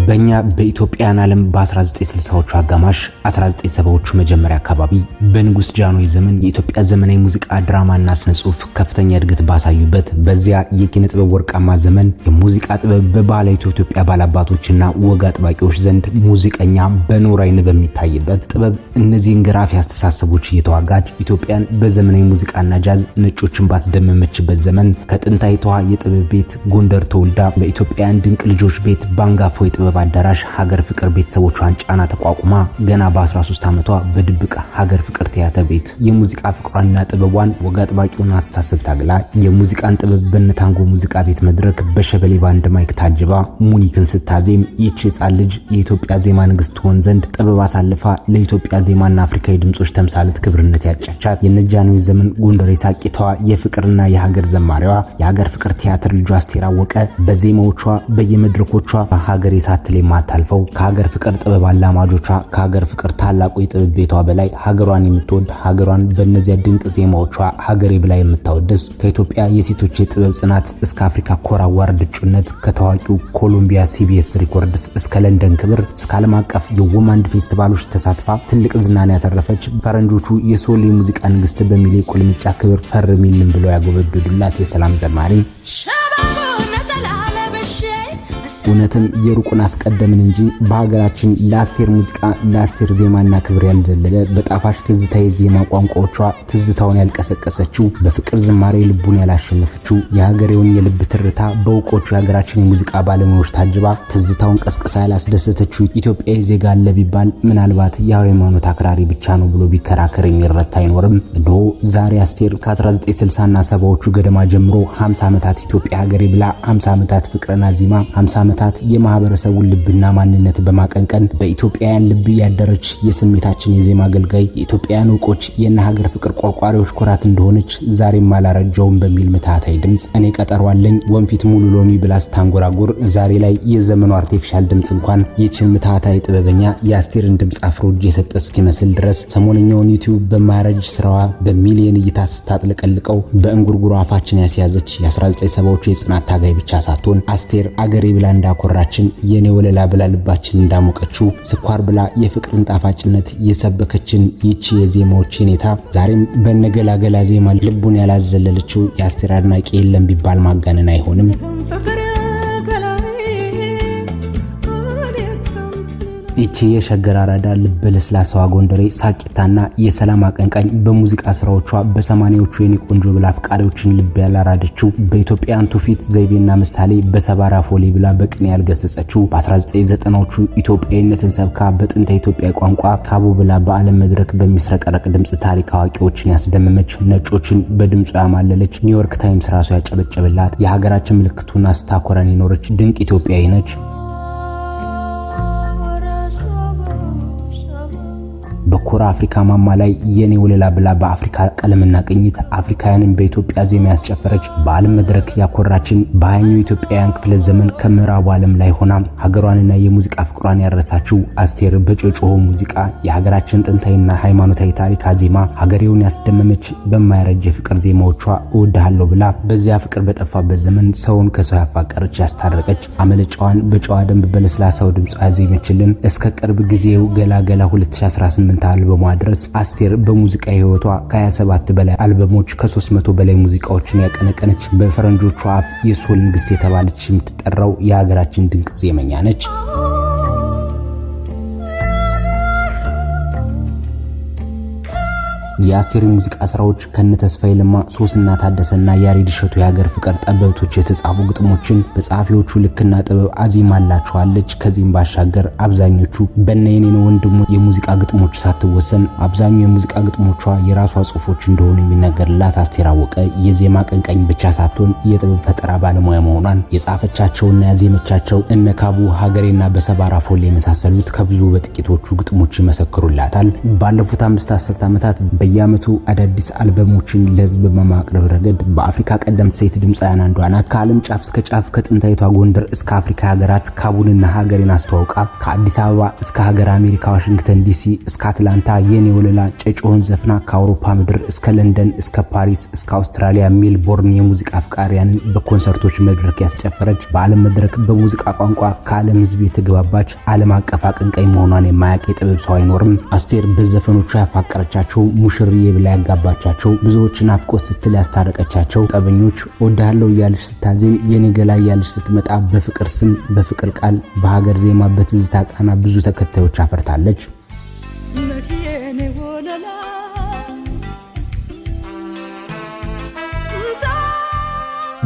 በእኛ በኢትዮጵያን ዓለም በ1960ዎቹ አጋማሽ 1970ዎቹ መጀመሪያ አካባቢ በንጉስ ጃንሆይ ዘመን የኢትዮጵያ ዘመናዊ ሙዚቃ ድራማና ስነ ጽሁፍ ከፍተኛ እድገት ባሳዩበት በዚያ የኪነ ጥበብ ወርቃማ ዘመን የሙዚቃ ጥበብ በባህላዊ ኢትዮጵያ ባላባቶችና ወግ አጥባቂዎች ዘንድ ሙዚቀኛ በኖር አይን በሚታይበት ጥበብ እነዚህን ገራፊ አስተሳሰቦች እየተዋጋች ኢትዮጵያን በዘመናዊ ሙዚቃና ጃዝ ነጮችን ባስደመመችበት ዘመን ከጥንታዊቷ የጥበብ ቤት ጎንደር ተወልዳ በኢትዮጵያን ድንቅ ልጆች ቤት ባንጋፎ ጥበብ አዳራሽ ሀገር ፍቅር ቤተሰቦቿን ጫና ተቋቁማ ገና በ13 ዓመቷ በድብቅ ሀገር ፍቅር ቲያትር ቤት የሙዚቃ ፍቅሯንና ጥበቧን ወግ አጥባቂውን አስተሳሰብ ታግላ የሙዚቃን ጥበብ በነታንጎ ሙዚቃ ቤት መድረክ በሸበሌ ባንድ ማይክ ታጅባ ሙኒክን ስታዜም ይህች ሕፃን ልጅ የኢትዮጵያ ዜማ ንግስት ትሆን ዘንድ ጥበብ አሳልፋ ለኢትዮጵያ ዜማና አፍሪካዊ ድምጾች ተምሳሌት ክብርነት ያጫቻት የነጃንሆይ ዘመን ጎንደር ሳቂታዋ የፍቅርና የሀገር ዘማሪዋ የሀገር ፍቅር ቲያትር ልጇ አስቴር አወቀ በዜማዎቿ በየመድረኮቿ ሀገር ሳትል የማታልፈው ከሀገር ፍቅር ጥበብ አላማጆቿ ከሀገር ፍቅር ታላቁ የጥበብ ቤቷ በላይ ሀገሯን የምትወድ ሀገሯን በእነዚያ ድንቅ ዜማዎቿ ሀገሬ ብላ የምታወድስ ከኢትዮጵያ የሴቶች የጥበብ ጽናት እስከ አፍሪካ ኮር አዋርድ እጩነት ከታዋቂው ኮሎምቢያ ሲቢኤስ ሪኮርድስ እስከ ለንደን ክብር እስከ ዓለም አቀፍ የወማንድ ፌስቲቫሎች ተሳትፋ ትልቅ ዝናን ያተረፈች ፈረንጆቹ የሶል የሙዚቃ ንግስት በሚል ቁልምጫ ክብር ፈርሚልን ብለው ያጎበደዱላት የሰላም ዘማሪ እውነትም የሩቁን አስቀደምን እንጂ በሀገራችን ለአስቴር ሙዚቃ ለአስቴር ዜማና ክብር ያልዘለለ በጣፋጭ ትዝታዊ ዜማ ቋንቋዎቿ ትዝታውን ያልቀሰቀሰችው በፍቅር ዝማሬ ልቡን ያላሸነፈችው የሀገሬውን የልብ ትርታ በውቆቹ የሀገራችን የሙዚቃ ባለሙያዎች ታጅባ ትዝታውን ቀስቅሳ ያላስደሰተችው ኢትዮጵያዊ ዜጋ አለ ቢባል ምናልባት የሃይማኖት አክራሪ ብቻ ነው ብሎ ቢከራከር የሚረታ አይኖርም። እንደው ዛሬ አስቴር ከ1960ና 70ዎቹ ገደማ ጀምሮ 50 ዓመታት ኢትዮጵያ ሀገሬ ብላ 50 ዓመታት ፍቅርና ዜማ 50 ዓመታት የማህበረሰቡን ልብና ማንነት በማቀንቀን በኢትዮጵያውያን ልብ ያደረች የስሜታችን የዜማ አገልጋይ የኢትዮጵያውያን ዕውቆች የነ ሀገር ፍቅር ቆርቋሪዎች ኩራት እንደሆነች ዛሬም አላረጃውም በሚል ምታታይ ድምጽ እኔ ቀጠሯለኝ ወንፊት ሙሉ ሎሚ ብላ ስታንጎራጉር ዛሬ ላይ የዘመኑ አርቲፊሻል ድምጽ እንኳን የችን ምታታይ ጥበበኛ የአስቴርን ድምጽ አፍሮጅ የሰጠ እስኪመስል ድረስ ሰሞነኛውን ዩቲዩብ በማያረጅ ስራዋ በሚሊየን እይታ ስታጥለቀልቀው በእንጉርጉሮ አፋችን ያስያዘች የ1970ዎቹ የጽናት ታጋይ ብቻ ሳትሆን አስቴር አገሬ ብላ እንዳኮራችን የኔ ወለላ ብላ ልባችን እንዳሞቀችው ስኳር ብላ የፍቅርን ጣፋጭነት የሰበከችን ይቺ የዜማዎች ኔታ ዛሬም በነገላገላ ዜማ ልቡን ያላዘለለችው የአስቴር አድናቂ የለም ቢባል ማጋነን አይሆንም። ይቺ የሸገር አራዳ ልብ ለስላሳዋ ጎንደሬ ሳቂታና የሰላም አቀንቃኝ በሙዚቃ ስራዎቿ በሰማኒዎቹ የኔ ቆንጆ ብላ አፍቃሪዎችን ልብ ያላራደችው በኢትዮጵያን ትውፊት ዘይቤና ምሳሌ በሰባራ ፎሊ ብላ በቅኔ ያልገሰጸችው በ1990ዎቹ ኢትዮጵያዊነትን ሰብካ በጥንታ ኢትዮጵያ ቋንቋ ካቦ ብላ በዓለም መድረክ በሚስረቀረቅ ድምጽ ታሪክ አዋቂዎችን ያስደመመች ነጮችን በድምጿ ያማለለች ኒውዮርክ ታይምስ ራሱ ያጨበጨበላት የሀገራችን ምልክቱና ስታኮራን የኖረች ድንቅ ኢትዮጵያዊ ነች። በኮራ አፍሪካ ማማ ላይ የኔ ወለላ ብላ በአፍሪካ ቀለምና ቅኝት አፍሪካውያንን በኢትዮጵያ ዜማ ያስጨፈረች በዓለም መድረክ ያኮራችን በሃያኛው ኢትዮጵያውያን ክፍለ ዘመን ከምዕራቡ ዓለም ላይ ሆና ሀገሯንና የሙዚቃ ፍቅሯን ያረሳችው አስቴር በጮጮሆ ሙዚቃ የሀገራችን ጥንታዊና ሃይማኖታዊ ታሪክ ዜማ ሀገሬውን ያስደመመች በማያረጅ የፍቅር ዜማዎቿ እወድሃለሁ ብላ በዚያ ፍቅር በጠፋበት ዘመን ሰውን ከሰው ያፋቀረች ያስታረቀች አመለጫዋን በጨዋ ደንብ በለስላሳው ድምጿ ያዜመችልን እስከ ቅርብ ጊዜው ገላገላ 2018 አልበሟ ድረስ አስቴር በሙዚቃ ህይወቷ ከ27 በላይ አልበሞች ከ300 በላይ ሙዚቃዎችን ያቀነቀነች በፈረንጆቹ አፍ የሶል ንግስት የተባለች የምትጠራው የሀገራችን ድንቅ ዜመኛ ነች። የአስቴር ሙዚቃ ስራዎች ከነ ተስፋዬ ለማ ሶስና ታደሰና ያሬድ እሸቱ የሀገር ፍቅር ጠበብቶች የተጻፉ ግጥሞችን በጻፊዎቹ ልክና ጥበብ አዚማላቸዋለች። ከዚህም ባሻገር አብዛኞቹ በነየኔን ወንድሙ የሙዚቃ ግጥሞች ሳትወሰን አብዛኛው የሙዚቃ ግጥሞቿ የራሷ ጽሁፎች እንደሆኑ የሚነገርላት አስቴር አወቀ የዜማ ቀንቃኝ ብቻ ሳትሆን የጥበብ ፈጠራ ባለሙያ መሆኗን የጻፈቻቸውና ያዜመቻቸው እነ ካቡ ሀገሬና በሰባራ ፎሌ የመሳሰሉት ከብዙ በጥቂቶቹ ግጥሞች ይመሰክሩላታል። ባለፉት 5 ዓመታት በየዓመቱ አዳዲስ አልበሞችን ለህዝብ በማቅረብ ረገድ በአፍሪካ ቀደምት ሴት ድምፃውያን አንዷ ናት። ከዓለም ጫፍ እስከ ጫፍ ከጥንታዊቷ ጎንደር እስከ አፍሪካ ሀገራት ካቡንና ሀገሬን አስተዋውቃ ከአዲስ አበባ እስከ ሀገር አሜሪካ ዋሽንግተን ዲሲ እስከ አትላንታ የኔ ወለላ ጨጮህን ዘፍና ከአውሮፓ ምድር እስከ ለንደን እስከ ፓሪስ እስከ አውስትራሊያ ሜልቦርን የሙዚቃ አፍቃሪያንን በኮንሰርቶች መድረክ ያስጨፈረች በዓለም መድረክ በሙዚቃ ቋንቋ ከዓለም ህዝብ የተግባባች ዓለም አቀፍ አቀንቃኝ መሆኗን የማያውቅ የጥበብ ሰው አይኖርም። አስቴር በዘፈኖቿ ያፋቀረቻቸው ሙሽርዬ ብላ ያጋባቻቸው ብዙዎችን አፍቆት ስትል ያስታረቀቻቸው ጠበኞች ወዳለው እያለች ስታዜም የኔ ገላ እያለች ስትመጣ በፍቅር ስም በፍቅር ቃል በሀገር ዜማ በትዝታ ቃና ብዙ ተከታዮች አፈርታለች።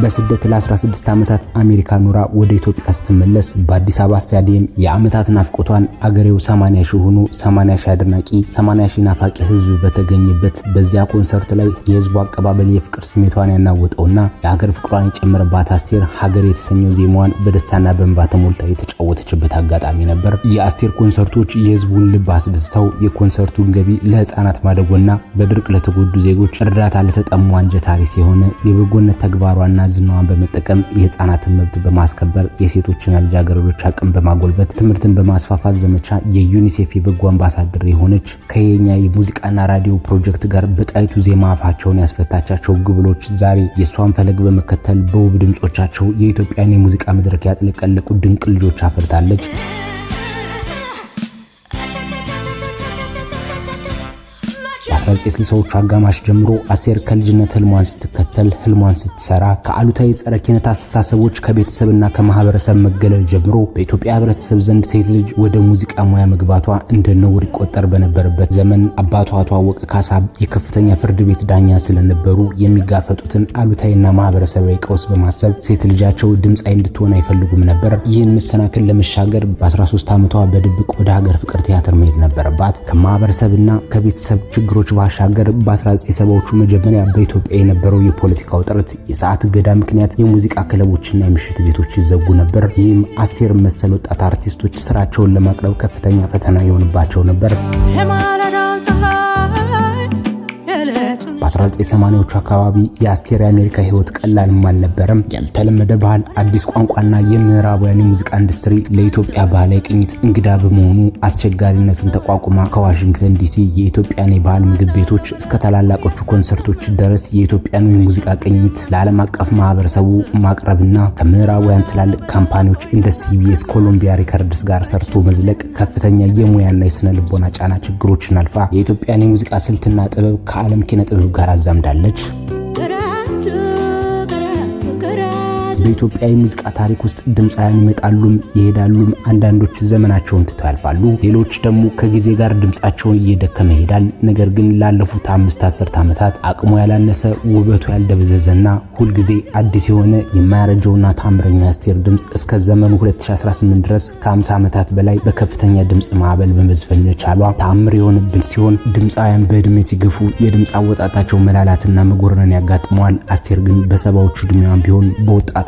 በስደት ለ16 ዓመታት አሜሪካ ኖራ ወደ ኢትዮጵያ ስትመለስ በአዲስ አበባ ስታዲየም የዓመታት ናፍቆቷን አገሬው 80 ሺህ ሆኖ 80 ሺህ አድናቂ 80 ሺህ ናፋቂ ህዝብ በተገኘበት በዚያ ኮንሰርት ላይ የህዝቡ አቀባበል የፍቅር ስሜቷን ያናወጠውና የሀገር ፍቅሯን የጨመረባት አስቴር ሀገር የተሰኘው ዜማዋን በደስታና በእንባ ተሞልታ የተጫወተችበት አጋጣሚ ነበር። የአስቴር ኮንሰርቶች የህዝቡን ልብ አስደስተው የኮንሰርቱን ገቢ ለህፃናት ማደጎና በድርቅ ለተጎዱ ዜጎች እርዳታ ለተጠሙ አንጀት አሪስ የሆነ የበጎነት ተግባሯና ዝናዋን በመጠቀም የህፃናትን መብት በማስከበር የሴቶችና ልጃገረዶች አቅም በማጎልበት ትምህርትን በማስፋፋት ዘመቻ የዩኒሴፍ የበጎ አምባሳደር የሆነች ከየኛ የሙዚቃና ራዲዮ ፕሮጀክት ጋር በጣይቱ ዜማ አፋቸውን ያስፈታቻቸው ግብሎች ዛሬ የሷን ፈለግ በመከተል በውብ ድምጾቻቸው የኢትዮጵያን የሙዚቃ መድረክ ያጥለቀለቁ ድንቅ ልጆች አፈርታለች። በ1960ዎቹ አጋማሽ ጀምሮ አስቴር ከልጅነት ህልሟን ስትከተል ህልሟን ስትሰራ ከአሉታዊ ጸረ ኪነት አስተሳሰቦች ከቤተሰብና ከማህበረሰብ መገለል ጀምሮ በኢትዮጵያ ህብረተሰብ ዘንድ ሴት ልጅ ወደ ሙዚቃ ሙያ መግባቷ እንደ ነውር ይቆጠር በነበረበት ዘመን አባቷ አቶ አወቀ ካሳ የከፍተኛ ፍርድ ቤት ዳኛ ስለነበሩ የሚጋፈጡትን አሉታዊና ማህበረሰባዊ ቀውስ በማሰብ ሴት ልጃቸው ድምፃዊ እንድትሆን አይፈልጉም ነበር። ይህን መሰናክል ለመሻገር በ13 ዓመቷ በድብቅ ወደ ሀገር ፍቅር ቲያትር መሄድ ነበረባት። ከማህበረሰብና ከቤተሰብ ችግሮች ባሻገር በ1970ዎቹ መጀመሪያ በኢትዮጵያ የነበረው የፖለቲካ ውጥረት የሰዓት እገዳ ምክንያት የሙዚቃ ክለቦችና የምሽት ቤቶች ይዘጉ ነበር። ይህም አስቴር መሰል ወጣት አርቲስቶች ስራቸውን ለማቅረብ ከፍተኛ ፈተና ይሆንባቸው ነበር። በ1980ዎቹ አካባቢ የአስቴር የአሜሪካ ህይወት ቀላልም አልነበረም። ያልተለመደ ባህል፣ አዲስ ቋንቋና የምዕራባውያን የሙዚቃ ኢንዱስትሪ ለኢትዮጵያ ባህላዊ ቅኝት እንግዳ በመሆኑ አስቸጋሪነቱን ተቋቁማ ከዋሽንግተን ዲሲ የኢትዮጵያን የባህል ምግብ ቤቶች እስከ ታላላቆቹ ኮንሰርቶች ድረስ የኢትዮጵያን የሙዚቃ ቅኝት ለዓለም አቀፍ ማህበረሰቡ ማቅረብና ከምዕራባውያን ትላልቅ ካምፓኒዎች እንደ ሲቢኤስ፣ ኮሎምቢያ ሪከርድስ ጋር ሰርቶ መዝለቅ ከፍተኛ የሙያና የስነ ልቦና ጫና ችግሮችን አልፋ የኢትዮጵያን የሙዚቃ ስልትና ጥበብ ከዓለም ኪነ ጥበብ ጋር አዛምዳለች። በኢትዮጵያ የሙዚቃ ታሪክ ውስጥ ድምፃውያን ይመጣሉም ይሄዳሉም። አንዳንዶች ዘመናቸውን ትተው ያልፋሉ፣ ሌሎች ደግሞ ከጊዜ ጋር ድምፃቸውን እየደከመ ይሄዳል። ነገር ግን ላለፉት 5 ዓመታት አቅሙ ያላነሰ ውበቱ ያልደበዘዘና ሁልጊዜ አዲስ የሆነ የማያረጀውና ታምረኛ አስቴር ድምፅ እስከ ዘመኑ 2018 ድረስ ከ50 ዓመታት በላይ በከፍተኛ ድምፅ ማዕበል በመዝፈን መቻሏ ተአምር የሆነብን ሲሆን ድምፃውያን በእድሜ ሲገፉ የድምፅ አወጣጣቸው መላላትና መጎረነን ያጋጥመዋል። አስቴር ግን በሰባዎቹ እድሜዋን ቢሆን በወጣት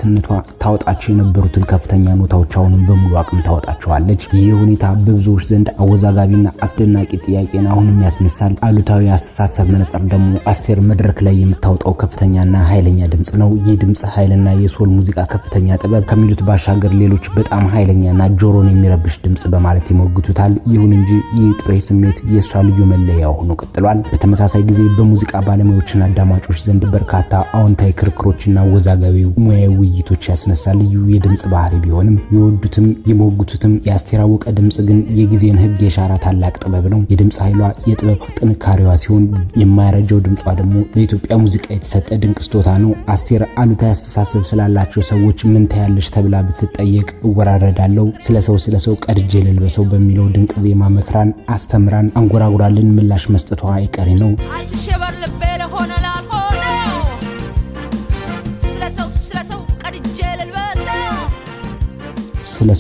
ታወጣቸው የነበሩትን ከፍተኛ ኖታዎች አሁንም በሙሉ አቅም ታወጣቸዋለች። ይህ ሁኔታ በብዙዎች ዘንድ አወዛጋቢና አስደናቂ ጥያቄን አሁንም ያስነሳል። አሉታዊ አስተሳሰብ መነጽር ደግሞ አስቴር መድረክ ላይ የምታወጣው ከፍተኛና ኃይለኛ ድምጽ ነው። ይህ ድምጽ ኃይልና የሶል ሙዚቃ ከፍተኛ ጥበብ ከሚሉት ባሻገር ሌሎች በጣም ኃይለኛና ጆሮን የሚረብሽ ድምጽ በማለት ይሞግቱታል። ይሁን እንጂ ይህ ጥሬ ስሜት የሷ ልዩ መለያ ሆኖ ቀጥሏል። በተመሳሳይ ጊዜ በሙዚቃ ባለሙያዎችና አዳማጮች ዘንድ በርካታ አዎንታዊ ክርክሮችና አወዛጋቢ ሙያዊ ውይይቶች ያስነሳል። ልዩ የድምጽ ባህሪ ቢሆንም የወዱትም የሞጉቱትም የአስቴር አወቀ ድምጽ ግን የጊዜን ህግ የሻራ ታላቅ ጥበብ ነው። የድምጽ ኃይሏ የጥበብ ጥንካሬዋ ሲሆን የማይረጀው ድምጿ ደግሞ ለኢትዮጵያ ሙዚቃ የተሰጠ ድንቅ ስጦታ ነው። አስቴር አሉታዊ አስተሳሰብ ስላላቸው ሰዎች ምን ታያለሽ ተብላ ብትጠየቅ እወራረዳለሁ፣ ስለ ሰው ቀድጄ ልልበሰው በሚለው ድንቅ ዜማ መክራን አስተምራን አንጎራጉራልን ምላሽ መስጠቷ አይቀሬ ነው። ስለ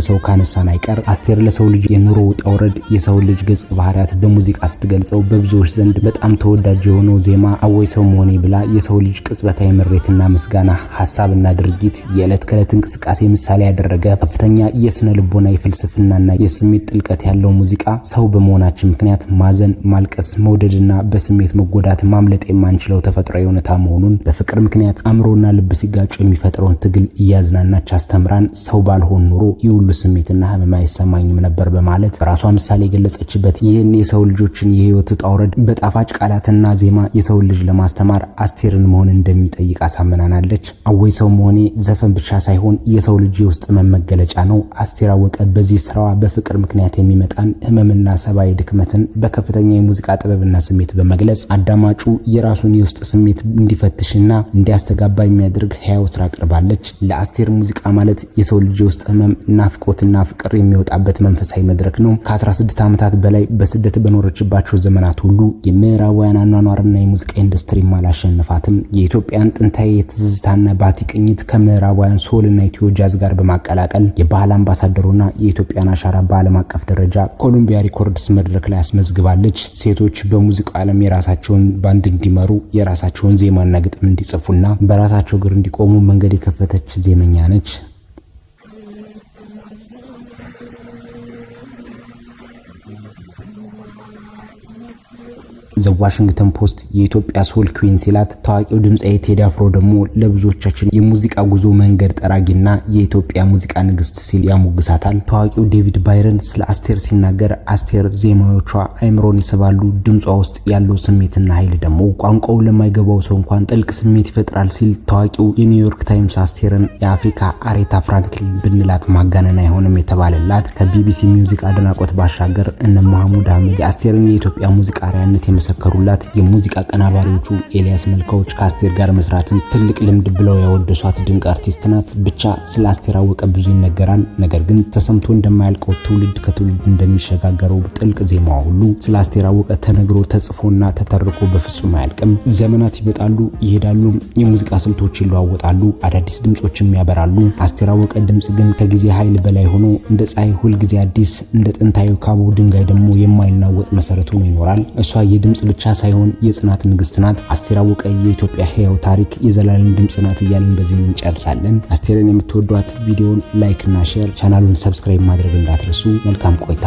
ሰው ካነሳን አይቀር አስቴር ለሰው ልጅ የኑሮ ውጣ ውረድ የሰው ልጅ ገጽ ባህሪያት በሙዚቃ ስትገልጸው በብዙዎች ዘንድ በጣም ተወዳጅ የሆነው ዜማ አወይ ሰው መሆኔ ብላ የሰው ልጅ ቅጽበታዊ ምሬትና ምስጋና ሐሳብና ድርጊት የዕለት ከዕለት እንቅስቃሴ ምሳሌ ያደረገ ከፍተኛ የስነ ልቦና ፍልስፍናና የስሜት ጥልቀት ያለው ሙዚቃ ሰው በመሆናችን ምክንያት ማዘን፣ ማልቀስ፣ መውደድና በስሜት መጎዳት ማምለጥ የማንችለው ተፈጥሯዊ እውነታ መሆኑን በፍቅር ምክንያት አእምሮና ልብ ሲጋጩ የሚፈጥረውን ትግል እያዝናናች አስተምራን ሰው ባልሆን ኑሮ ይሁሉ ስሜትና ህመም አይሰማኝም ነበር በማለት ራሷ ምሳሌ የገለጸችበት ይህን የሰው ልጆችን የህይወት ውጣ ውረድ በጣፋጭ ቃላትና ዜማ የሰው ልጅ ለማስተማር አስቴርን መሆን እንደሚጠይቅ አሳምናናለች። አወይ ሰው መሆኔ ዘፈን ብቻ ሳይሆን የሰው ልጅ የውስጥ መገለጫ ነው። አስቴር አወቀ በዚህ ስራዋ በፍቅር ምክንያት የሚመጣን ህመምና ሰብአዊ ድክመትን በከፍተኛ የሙዚቃ ጥበብና ስሜት በመግለጽ አዳማጩ የራሱን የውስጥ ስሜት እንዲፈትሽና እንዲያስተጋባ የሚያደርግ ህያው ስራ አቅርባለች። ለአስቴር ሙዚቃ ማለት የሰው ልጅ ውስጥ ህመም፣ ናፍቆትና ፍቅር የሚወጣበት መንፈሳዊ መድረክ ነው። ከ16 ዓመታት በላይ በስደት በኖረችባቸው ዘመናት ሁሉ የምዕራባውያን አኗኗርና የሙዚቃ ኢንዱስትሪ ማላሸነፋትም የኢትዮጵያን ጥንታዊ የትዝታና ባቲ ቅኝት ከምዕራባውያን ሶልና ኢትዮ ጃዝ ጋር በማቀላቀል የባህል አምባሳደሩና የኢትዮጵያን አሻራ በዓለም አቀፍ ደረጃ ኮሎምቢያ ሪኮርድስ መድረክ ላይ አስመዝግባለች። ሴቶች በሙዚቃው ዓለም የራሳቸውን ባንድ እንዲመሩ የራሳቸውን ዜማና ግጥም እንዲጽፉና በራሳቸው እግር እንዲቆሙ መንገድ የከፈተች ዜመኛ ነች። ዘ ዋሽንግተን ፖስት የኢትዮጵያ ሶል ኩዊን ሲላት ታዋቂው ድምጻዊ ቴዲ አፍሮ ደግሞ ለብዙዎቻችን የሙዚቃ ጉዞ መንገድ ጠራጊና የኢትዮጵያ ሙዚቃ ንግስት ሲል ያሞግሳታል። ታዋቂው ዴቪድ ባይረን ስለ አስቴር ሲናገር አስቴር ዜማዎቿ አይምሮን ይስባሉ፣ ድምጿ ውስጥ ያለው ስሜትና ኃይል ደግሞ ቋንቋው ለማይገባው ሰው እንኳን ጥልቅ ስሜት ይፈጥራል ሲል ታዋቂው የኒውዮርክ ታይምስ አስቴርን የአፍሪካ አሬታ ፍራንክሊን ብንላት ማጋነን አይሆንም የተባለላት ከቢቢሲ ሚውዚክ አድናቆት ባሻገር እነ መሐሙድ አህመድ የአስቴርን የኢትዮጵያ ሙዚቃ አርአያነት የመሰከሩላት የሙዚቃ ቀናባሪዎቹ ኤልያስ መልካዎች ከአስቴር ጋር መስራትን ትልቅ ልምድ ብለው ያወደሷት ድንቅ አርቲስት ናት። ብቻ ስለ አስቴር አወቀ ብዙ ይነገራል። ነገር ግን ተሰምቶ እንደማያልቀው ትውልድ ከትውልድ እንደሚሸጋገረው ጥልቅ ዜማዋ ሁሉ ስለ አስቴር አወቀ ተነግሮ ተጽፎና ተተርኮ በፍጹም አያልቅም። ዘመናት ይመጣሉ ይሄዳሉ፣ የሙዚቃ ስልቶች ይለዋወጣሉ፣ አዳዲስ ድምጾችም ያበራሉ። አስቴር አወቀ ድምጽ ግን ከጊዜ ኃይል በላይ ሆኖ እንደ ፀሐይ ሁል ጊዜ አዲስ፣ እንደ ጥንታዊ ካቦ ድንጋይ ደግሞ የማይናወጥ መሰረት ሆኖ ይኖራል። እሷ የድምጽ ብቻ ሳይሆን የጽናት ንግስት ናት። አስቴር አወቀ የኢትዮጵያ ህያው ታሪክ የዘላለም ድምጽ ናት እያልን በዚህ እንጨርሳለን። አስቴርን የምትወዷት ቪዲዮን ላይክ እና ሼር፣ ቻናሉን ሰብስክራይብ ማድረግ እንዳትረሱ። መልካም ቆይታ።